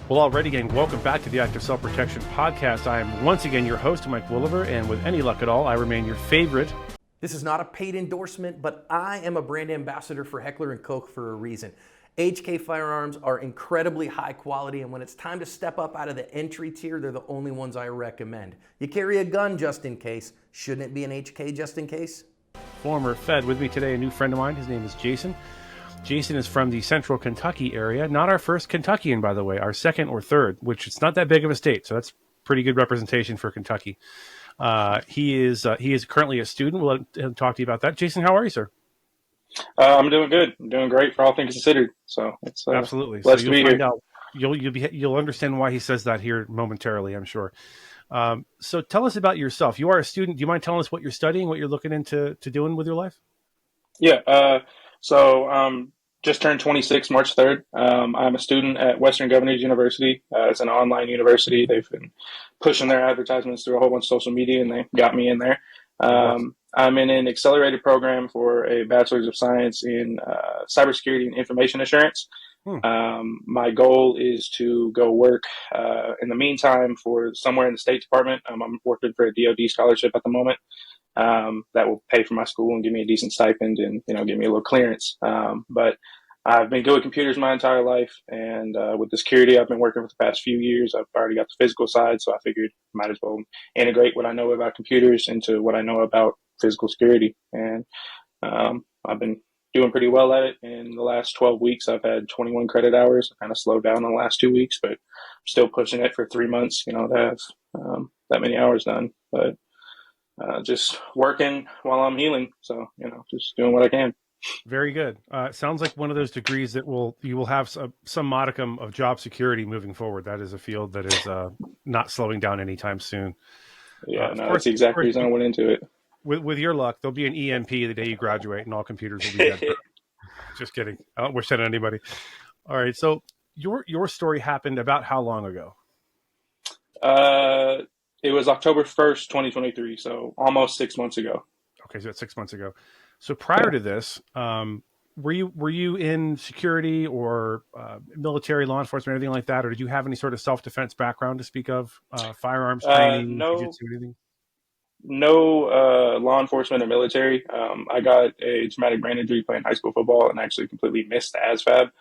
Well, already, gang, welcome back to the Active Self-Protection Podcast. I am once again your host, Mike Woolever, and with any luck at all, I remain your favorite. This is not a paid endorsement, but I am a brand ambassador for Heckler and Koch for a reason. HK firearms are incredibly high quality, and when it's time to step up out of the entry tier, they're the only ones I recommend. You carry a gun just in case. Shouldn't it be an HK just in case? Former Fed. With me today, a new friend of mine. His name is Jason. Jason is from the central Kentucky area. Not our first Kentuckian, by the way, our second or third, which it's not that big of a state, so that's pretty good representation for Kentucky. He is currently a student. We'll let him talk to you about that. Jason, how are you, sir? I'm doing good. I'm doing great for all things considered. So it's absolutely. Blessed so to be here. You'll understand why he says that here momentarily, I'm sure. So tell us about yourself. You are a student. Do you mind telling us what you're studying, what you're looking into doing with your life? Yeah. So just turned 26 March 3rd. I'm a student at Western Governors University. It's an online university. They've been pushing their advertisements through a whole bunch of social media, and they got me in there. I'm in an accelerated program for a Bachelor's of Science in Cybersecurity and Information Assurance. My goal is to go work in the meantime for somewhere in the State Department. I'm working for a DoD scholarship at the moment. That will pay for my school and give me a decent stipend and, give me a little clearance. But I've been good with computers my entire life. And with the security I've been working for the past few years, I've already got the physical side. So I figured I might as well integrate what I know about computers into what I know about physical security. And I've been doing pretty well at it. In the last 12 weeks, I've had 21 credit hours. I kind of slowed down in the last 2 weeks, but I'm still pushing it for 3 months, to have that many hours done. But just working while I'm healing. So, just doing what I can. Very good. It sounds like one of those degrees that you will have some modicum of job security moving forward. That is a field that is not slowing down anytime soon. Yeah, that's the exact reason I went into it. With your luck, there'll be an EMP the day you graduate and all computers will be dead. Just kidding. I don't wish that on anybody. All right. So your story happened about how long ago? It was October 1st, 2023, so almost 6 months ago. Okay, so that's 6 months ago. So prior to this, were you in security or military, law enforcement, anything like that, or did you have any sort of self-defense background to speak of? Firearms training? No, jiu-jitsu, anything? No law enforcement or military. I got a traumatic brain injury playing high school football and actually completely missed the ASFAB.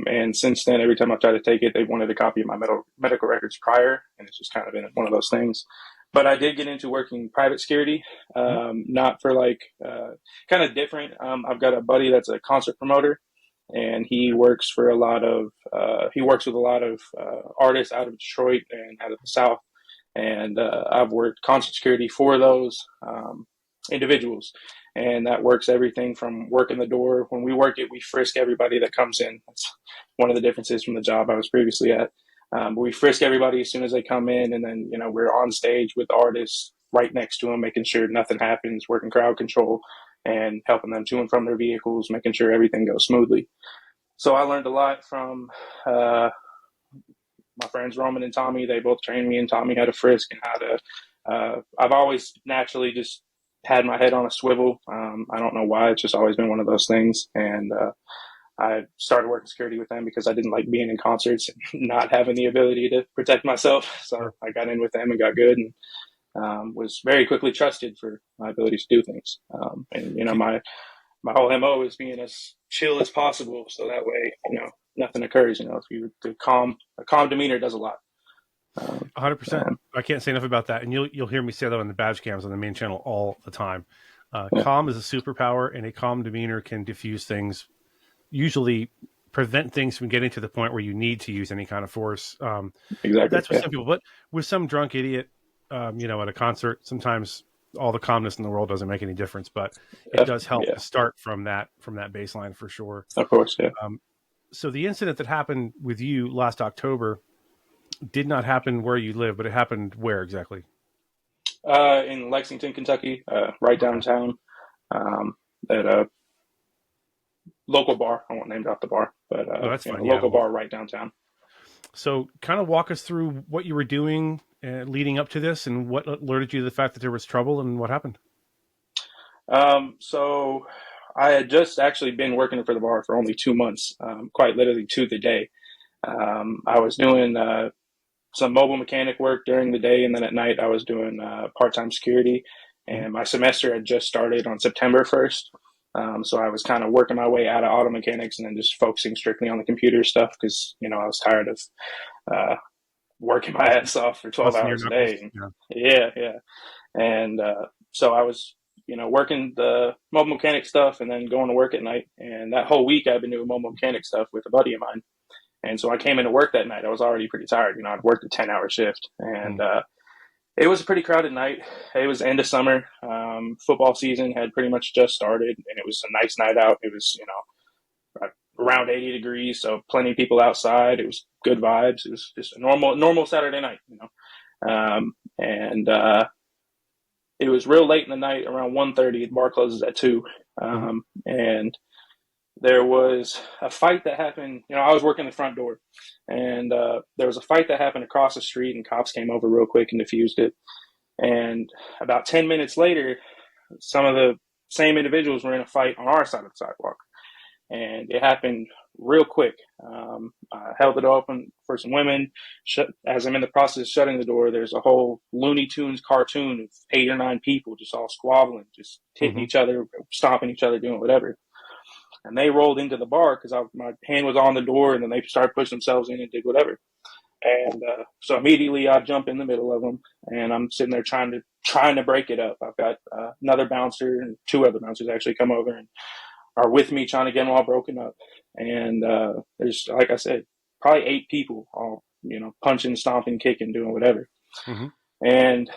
And since then, every time I've tried to take it, they've wanted a copy of my medical records prior, and it's just kind of been one of those things. But I did get into working private security, not for kind of different. I've got a buddy that's a concert promoter, and he works with a lot of artists out of Detroit and out of the South. And I've worked concert security for those individuals. And that works everything from working the door. When we work it, we frisk everybody that comes in. That's one of the differences from the job I was previously at. But we frisk everybody as soon as they come in. And then, we're on stage with artists right next to them, making sure nothing happens, working crowd control and helping them to and from their vehicles, making sure everything goes smoothly. So I learned a lot from my friends Roman and Tommy. They both trained me and taught me how to frisk and how to I've always naturally just had my head on a swivel. I don't know why. It's just always been one of those things. And I started working security with them because I didn't like being in concerts and not having the ability to protect myself. So I got in with them and got good and was very quickly trusted for my ability to do things. And, my whole MO is being as chill as possible. So that way, nothing occurs. A calm demeanor does a lot. 100%. I can't say enough about that. And you'll hear me say that on the badge cams on the main channel all the time. Calm is a superpower, and a calm demeanor can diffuse things, usually prevent things from getting to the point where you need to use any kind of force. Exactly. That's with some people, but with some drunk idiot, at a concert, sometimes all the calmness in the world doesn't make any difference, but it does help to start from that baseline for sure. Of course. Yeah. So the incident that happened with you last October did not happen where you live, but it happened where exactly? In Lexington, Kentucky, right downtown, at a local bar. I won't name drop the bar, but that's fine. a local bar right downtown. So kind of walk us through what you were doing leading up to this and what alerted you to the fact that there was trouble and what happened. So I had just actually been working for the bar for only 2 months, quite literally to the day. I was doing some mobile mechanic work during the day, and then at night I was doing part-time security. And my semester had just started on September 1st. So I was kind of working my way out of auto mechanics and then just focusing strictly on the computer stuff because, I was tired of working my ass off for 12 Busting your hours a knuckles. day. Yeah. And so I was, working the mobile mechanic stuff and then going to work at night. And that whole week I've been doing mobile mechanic stuff with a buddy of mine. And so I came into work that night. I was already pretty tired. I'd worked a 10-hour shift. And it was a pretty crowded night. It was end of summer. Football season had pretty much just started, and it was a nice night out. It was, around 80 degrees, so plenty of people outside. It was good vibes. It was just a normal Saturday night, and it was real late in the night, around 1:30. The bar closes at 2, and there was a fight that happened. I was working the front door, and there was a fight that happened across the street, and cops came over real quick and diffused it. And about 10 minutes later, some of the same individuals were in a fight on our side of the sidewalk. And it happened real quick. I held it open for some women. As I'm in the process of shutting the door, there's a whole Looney Tunes cartoon of 8 or 9 people just all squabbling, just hitting each other, stomping each other, doing whatever. And they rolled into the bar because my hand was on the door, and then they started pushing themselves in and did whatever. And so immediately I jump in the middle of them, and I'm sitting there trying to break it up. I've got another bouncer and 2 other bouncers actually come over and are with me trying to get them all broken up. And there's, like I said, probably 8 people all, punching, stomping, kicking, doing whatever. And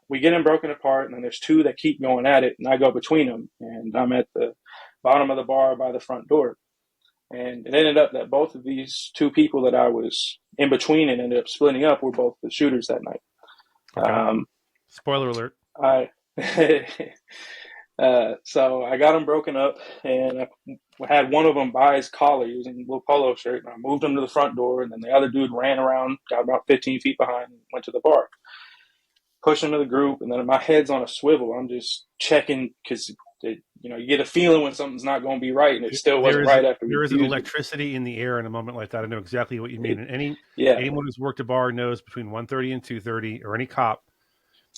we get them broken apart, and then there's 2 that keep going at it, and I go between them, and I'm at the bottom of the bar by the front door. And it ended up that both of these 2 people that I was in between and ended up splitting up were both the shooters that night. Okay. Spoiler alert. So I got him broken up, and I had one of them by his collar. He was in a little polo shirt, and I moved him to the front door, and then the other dude ran around, got about 15 feet behind, and went to the bar. Pushed him to the group, and then my head's on a swivel. I'm just checking because you get a feeling when something's not going to be right, and it still wasn't right after we there is an electricity in the air in a moment like that. I know exactly what you mean. And anyone who's worked a bar knows between 1:30 and 2:30, or any cop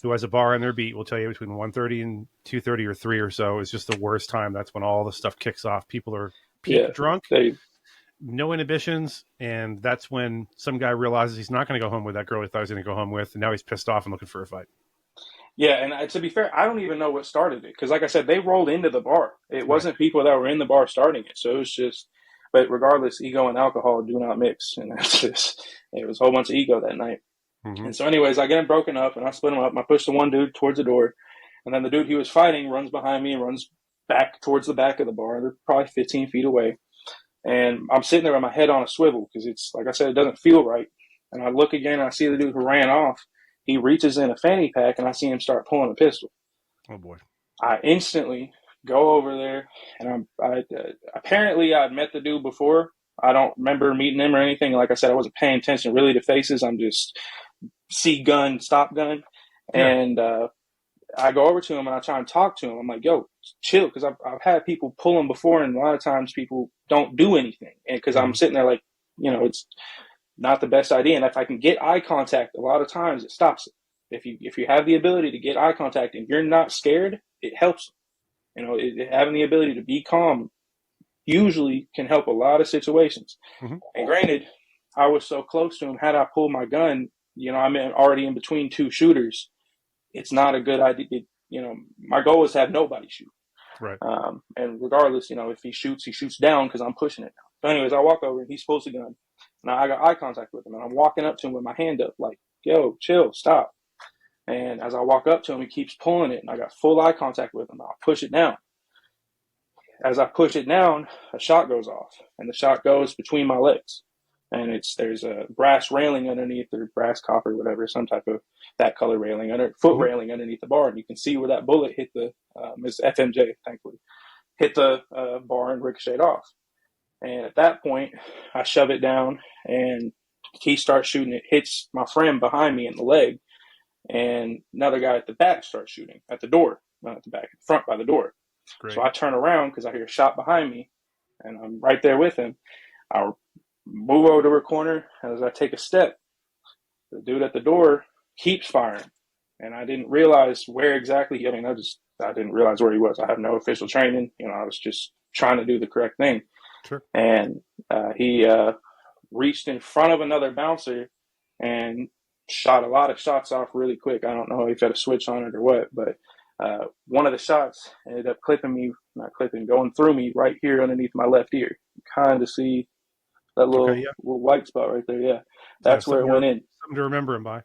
who has a bar on their beat will tell you between 1:30 and 2:30 or 3 or so is just the worst time. That's when all the stuff kicks off. People are drunk, no inhibitions, and that's when some guy realizes he's not going to go home with that girl he thought he was going to go home with, and now he's pissed off and looking for a fight. Yeah, and to be fair, I don't even know what started it because, like I said, they rolled into the bar. It wasn't people that were in the bar starting it, so it was just. But regardless, ego and alcohol do not mix, and that's just it was a whole bunch of ego that night. And so, anyways, I get him broken up, and I split him up. I push the one dude towards the door, and then the dude he was fighting runs behind me and runs back towards the back of the bar. They're probably 15 feet away, and I'm sitting there with my head on a swivel because it's like I said, it doesn't feel right. And I look again, and I see the dude who ran off. He reaches in a fanny pack, and I see him start pulling a pistol. Oh, boy. I instantly go over there, and apparently I'd met the dude before. I don't remember meeting him or anything. Like I said, I wasn't paying attention really to faces. I'm just see gun, stop gun. Yeah. And I go over to him, and I try and talk to him. I'm like, yo, chill, because I've had people pull him before, and a lot of times people don't do anything. And because I'm sitting there like, it's not the best idea. And if I can get eye contact, a lot of times it stops it. If you have the ability to get eye contact and you're not scared, it helps. Having the ability to be calm usually can help a lot of situations. And granted, I was so close to him. Had I pulled my gun, I'm already in between 2 shooters. It's not a good idea. My goal is to have nobody shoot. Right. And regardless, if he shoots down because I'm pushing it down. So anyways, I walk over and he pulls the gun. Now I got eye contact with him, and I'm walking up to him with my hand up like, yo, chill, stop. And as I walk up to him, he keeps pulling it, and I got full eye contact with him. I'll push it down. As I push it down, a shot goes off, and the shot goes between my legs. And there's a brass railing underneath, or brass copper, whatever, some type of that color railing, foot railing underneath the bar. And you can see where that bullet hit it's FMJ, thankfully, hit the bar and ricocheted off. And at that point, I shove it down, and he starts shooting. It hits my friend behind me in the leg, and another guy at the back starts shooting at the door, not at the back, at the front by the door. Great. So I turn around because I hear a shot behind me, and I'm right there with him. I move over to a corner. As I take a step, the dude at the door keeps firing. And I didn't realize where exactly. I mean, I didn't realize where he was. I have no official training. I was just trying to do the correct thing. Sure. And he reached in front of another bouncer and shot a lot of shots off really quick. I don't know if he had a switch on it or what, but one of the shots ended up going through me right here underneath my left ear. You kind of see that little white spot right there. Yeah, that's where it went in. Something to remember him by.